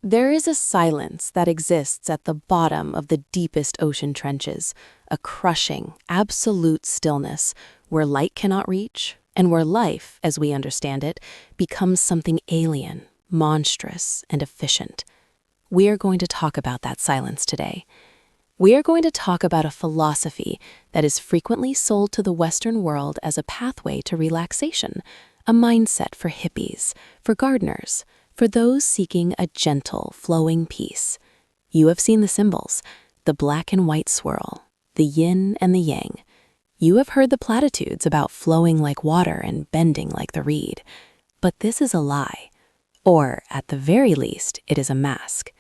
There is a silence that exists at the bottom of the deepest ocean trenches, a crushing, absolute stillness where light cannot reach, and where life, as we understand it, becomes something alien, monstrous, and efficient. We are going to talk about that silence today. We are going to talk about a philosophy that is frequently sold to the Western world as a pathway to relaxation, a mindset for hippies, for gardeners, for those seeking a gentle, flowing peace. You have seen the symbols, the black and white swirl, the yin and the yang. You have heard the platitudes about flowing like water and bending like the reed. But this is a lie. Or, at the very least, it is a mask.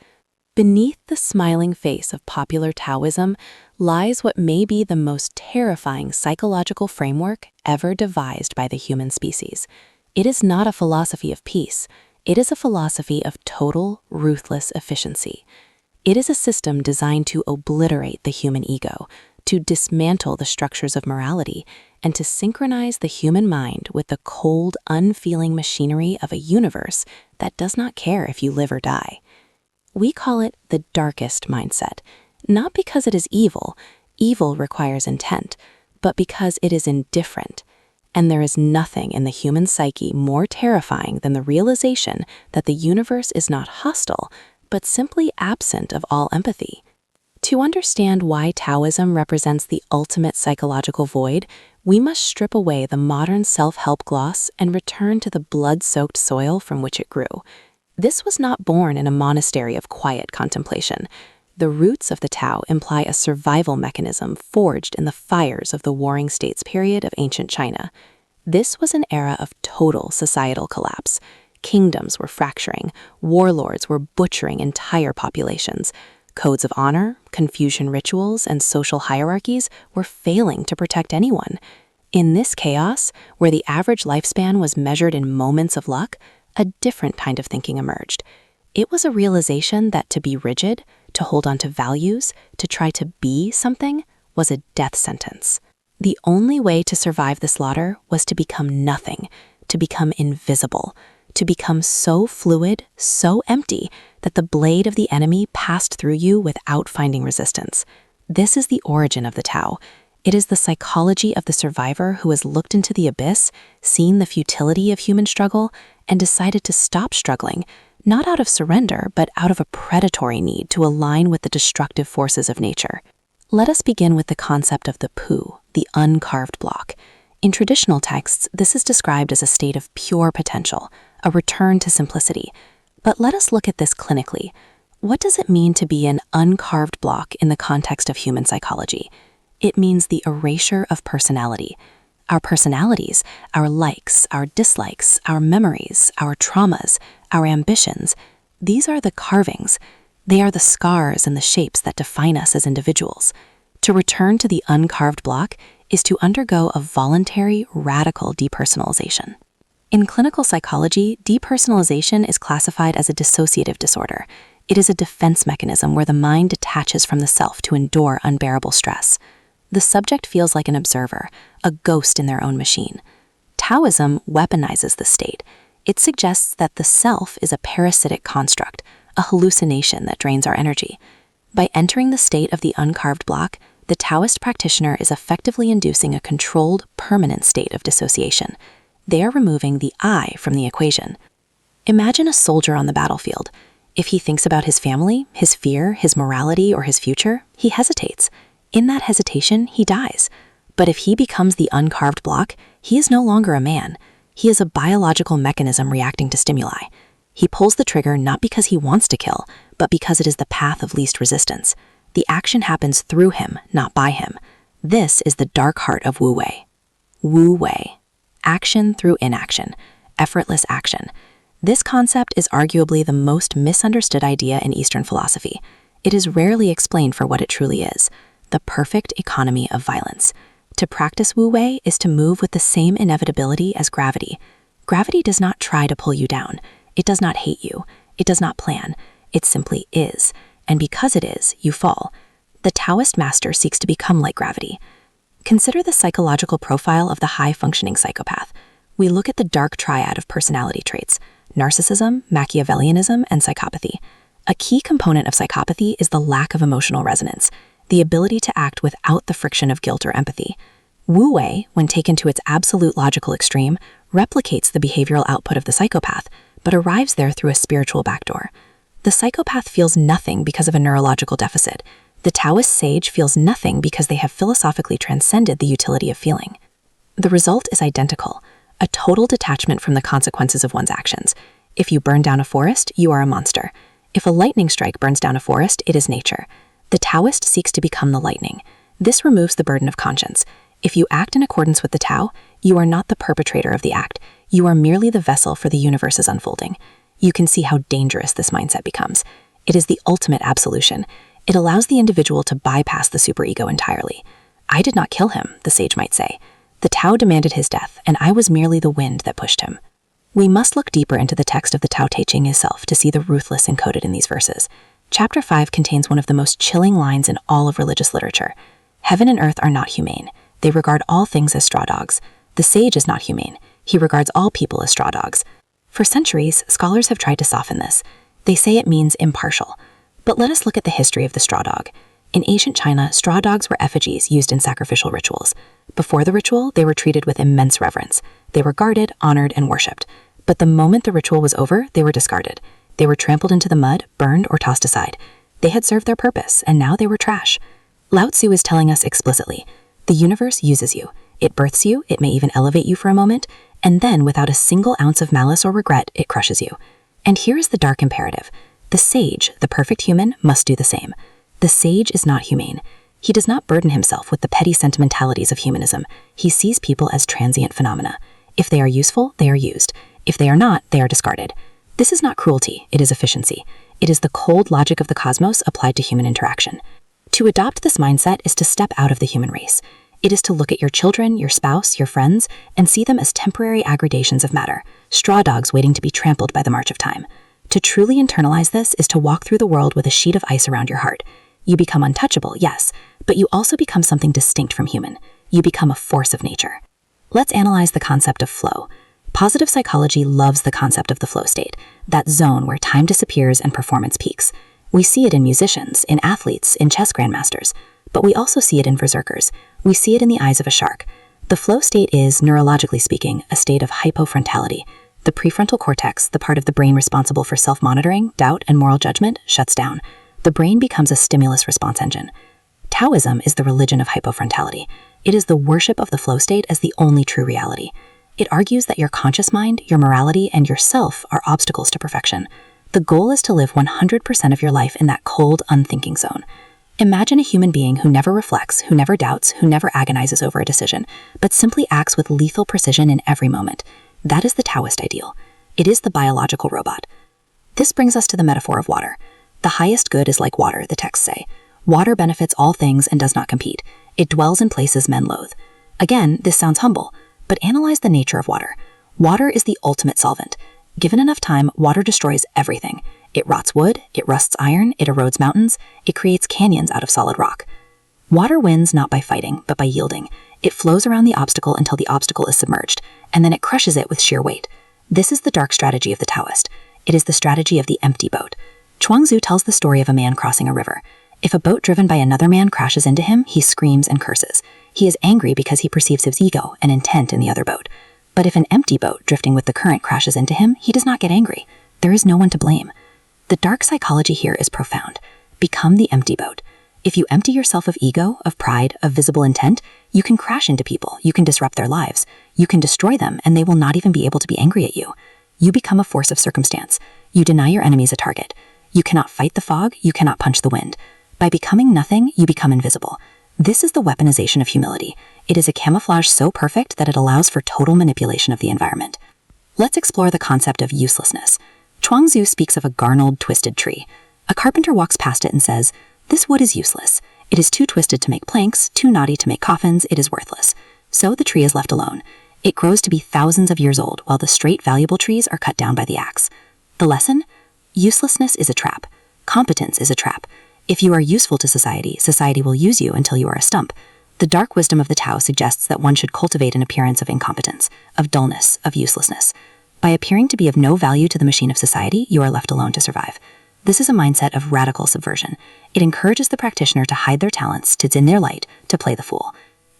Beneath the smiling face of popular Taoism lies what may be the most terrifying psychological framework ever devised by the human species. It is not a philosophy of peace. It is a philosophy of total, ruthless efficiency. It is a system designed to obliterate the human ego, to dismantle the structures of morality, and to synchronize the human mind with the cold, unfeeling machinery of a universe that does not care if you live or die. We call it the darkest mindset, not because it is evil requires intent, but because it is indifferent. And there is nothing in the human psyche more terrifying than the realization that the universe is not hostile, but simply absent of all empathy. To understand why Taoism represents the ultimate psychological void, we must strip away the modern self-help gloss and return to the blood-soaked soil from which it grew. This was not born in a monastery of quiet contemplation. The roots of the Tao imply a survival mechanism forged in the fires of the Warring States period of ancient China. This was an era of total societal collapse. Kingdoms were fracturing, warlords were butchering entire populations. Codes of honor, Confucian rituals, and social hierarchies were failing to protect anyone. In this chaos, where the average lifespan was measured in moments of luck, a different kind of thinking emerged. It was a realization that to be rigid, to hold on to values, to try to be something, was a death sentence. The only way to survive the slaughter was to become nothing, to become invisible, to become so fluid, so empty, that the blade of the enemy passed through you without finding resistance. This is the origin of the Tao. It is the psychology of the survivor who has looked into the abyss, seen the futility of human struggle, and decided to stop struggling, not out of surrender, but out of a predatory need to align with the destructive forces of nature. Let us begin with the concept of the Pu, the uncarved block. In traditional texts, this is described as a state of pure potential, a return to simplicity. But let us look at this clinically. What does it mean to be an uncarved block in the context of human psychology? It means the erasure of personality. Our personalities, our likes, our dislikes, our memories, our traumas, our ambitions, these are the carvings. They are the scars and the shapes that define us as individuals. To return to the uncarved block is to undergo a voluntary, radical depersonalization. In clinical psychology, depersonalization is classified as a dissociative disorder. It is a defense mechanism where the mind detaches from the self to endure unbearable stress. The subject feels like an observer, a ghost in their own machine. Taoism weaponizes the state. It suggests that the self is a parasitic construct, a hallucination that drains our energy. By entering the state of the uncarved block, the Taoist practitioner is effectively inducing a controlled, permanent state of dissociation. They are removing the I from the equation. Imagine a soldier on the battlefield. If he thinks about his family, his fear, his morality, or his future, he hesitates. In that hesitation, he dies. But if he becomes the uncarved block, he is no longer a man. He is a biological mechanism reacting to stimuli. He pulls the trigger not because he wants to kill, but because it is the path of least resistance. The action happens through him, not by him. This is the dark heart of Wu Wei. Wu Wei. Action through inaction. Effortless action. This concept is arguably the most misunderstood idea in Eastern philosophy. It is rarely explained for what it truly is: the perfect economy of violence. To practice Wu Wei is to move with the same inevitability as gravity. Gravity does not try to pull you down. It does not hate you. It does not plan. It simply is. And because it is, you fall. The Taoist master seeks to become like gravity. Consider the psychological profile of the high-functioning psychopath. We look at the dark triad of personality traits: narcissism, Machiavellianism, and psychopathy. A key component of psychopathy is the lack of emotional resonance, the ability to act without the friction of guilt or empathy. Wu Wei, when taken to its absolute logical extreme, replicates the behavioral output of the psychopath, but arrives there through a spiritual backdoor. The psychopath feels nothing because of a neurological deficit. The Taoist sage feels nothing because they have philosophically transcended the utility of feeling. The result is identical, a total detachment from the consequences of one's actions. If you burn down a forest, you are a monster. If a lightning strike burns down a forest, it is nature. The Taoist seeks to become the lightning. This removes the burden of conscience. If you act in accordance with the Tao, you are not the perpetrator of the act. You are merely the vessel for the universe's unfolding. You can see how dangerous this mindset becomes. It is the ultimate absolution. It allows the individual to bypass the superego entirely. I did not kill him, the sage might say. The Tao demanded his death, and I was merely the wind that pushed him. We must look deeper into the text of the Tao Te Ching itself to see the ruthless encoded in these verses. Chapter 5 contains one of the most chilling lines in all of religious literature. Heaven and earth are not humane. They regard all things as straw dogs. The sage is not humane. He regards all people as straw dogs. For centuries, scholars have tried to soften this. They say it means impartial. But let us look at the history of the straw dog. In ancient China, straw dogs were effigies used in sacrificial rituals. Before the ritual, they were treated with immense reverence. They were guarded, honored, and worshipped. But the moment the ritual was over, they were discarded. They were trampled into the mud, burned, or tossed aside. They had served their purpose, and now they were trash. Lao Tzu is telling us explicitly, the universe uses you. It births you, it may even elevate you for a moment, and then, without a single ounce of malice or regret, it crushes you. And here is the dark imperative. The sage, the perfect human, must do the same. The sage is not humane. He does not burden himself with the petty sentimentalities of humanism. He sees people as transient phenomena. If they are useful, they are used. If they are not, they are discarded. This is not cruelty, it is efficiency. It is the cold logic of the cosmos applied to human interaction. To adopt this mindset is to step out of the human race. It is to look at your children, your spouse, your friends, and see them as temporary aggregations of matter, straw dogs waiting to be trampled by the march of time. To truly internalize this is to walk through the world with a sheet of ice around your heart. You become untouchable, yes, but you also become something distinct from human. You become a force of nature. Let's analyze the concept of flow. Positive psychology loves the concept of the flow state, that zone where time disappears and performance peaks. We see it in musicians, in athletes, in chess grandmasters, but we also see it in berserkers. We see it in the eyes of a shark. The flow state is, neurologically speaking, a state of hypofrontality. The prefrontal cortex, the part of the brain responsible for self-monitoring, doubt, and moral judgment, shuts down. The brain becomes a stimulus response engine. Taoism is the religion of hypofrontality. It is the worship of the flow state as the only true reality. It argues that your conscious mind, your morality, and yourself are obstacles to perfection. The goal is to live 100% of your life in that cold, unthinking zone. Imagine a human being who never reflects, who never doubts, who never agonizes over a decision, but simply acts with lethal precision in every moment. That is the Taoist ideal. It is the biological robot. This brings us to the metaphor of water. The highest good is like water, the texts say. Water benefits all things and does not compete. It dwells in places men loathe. Again, this sounds humble, but analyze the nature of water. Water is the ultimate solvent. Given enough time, water destroys everything. It rots wood, it rusts iron, it erodes mountains, it creates canyons out of solid rock. Water wins not by fighting, but by yielding. It flows around the obstacle until the obstacle is submerged, and then it crushes it with sheer weight. This is the dark strategy of the Taoist. It is the strategy of the empty boat. Chuang-Tzu tells the story of a man crossing a river. If a boat driven by another man crashes into him, he screams and curses. He is angry because he perceives his ego and intent in the other boat. But if an empty boat drifting with the current crashes into him, he does not get angry. There is no one to blame. The dark psychology here is profound. Become the empty boat. If you empty yourself of ego, of pride, of visible intent, you can crash into people, you can disrupt their lives, you can destroy them, and they will not even be able to be angry at you. You become a force of circumstance. You deny your enemies a target. You cannot fight the fog, you cannot punch the wind. By becoming nothing, you become invisible. This is the weaponization of humility. It is a camouflage so perfect that it allows for total manipulation of the environment. Let's explore the concept of uselessness. Chuang-Tzu speaks of a garnered, twisted tree. A carpenter walks past it and says, "This wood is useless. It is too twisted to make planks, too knotty to make coffins, it is worthless." So the tree is left alone. It grows to be thousands of years old, while the straight, valuable trees are cut down by the axe. The lesson? Uselessness is a trap. Competence is a trap. If you are useful to society, society will use you until you are a stump. The dark wisdom of the Tao suggests that one should cultivate an appearance of incompetence, of dullness, of uselessness. By appearing to be of no value to the machine of society, you are left alone to survive. This is a mindset of radical subversion. It encourages the practitioner to hide their talents, to dim their light, to play the fool.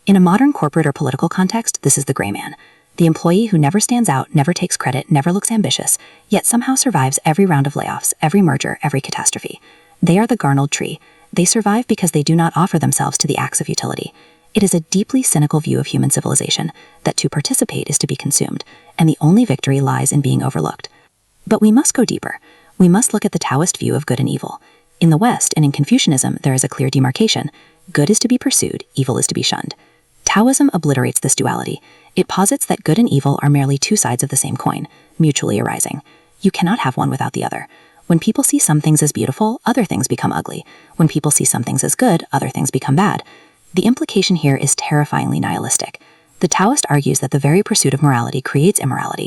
In a modern corporate or political context, this is the gray man. The employee who never stands out, never takes credit, never looks ambitious, yet somehow survives every round of layoffs, every merger, every catastrophe. They are the garnered tree. They survive because they do not offer themselves to the acts of utility. It is a deeply cynical view of human civilization, that to participate is to be consumed, and the only victory lies in being overlooked. But we must go deeper. We must look at the Taoist view of good and evil. In the West and in Confucianism, there is a clear demarcation. Good is to be pursued, evil is to be shunned. Taoism obliterates this duality. It posits that good and evil are merely two sides of the same coin, mutually arising. You cannot have one without the other. When people see some things as beautiful, other things become ugly. When people see some things as good, other things become bad. The implication here is terrifyingly nihilistic. The Taoist argues that the very pursuit of morality creates immorality,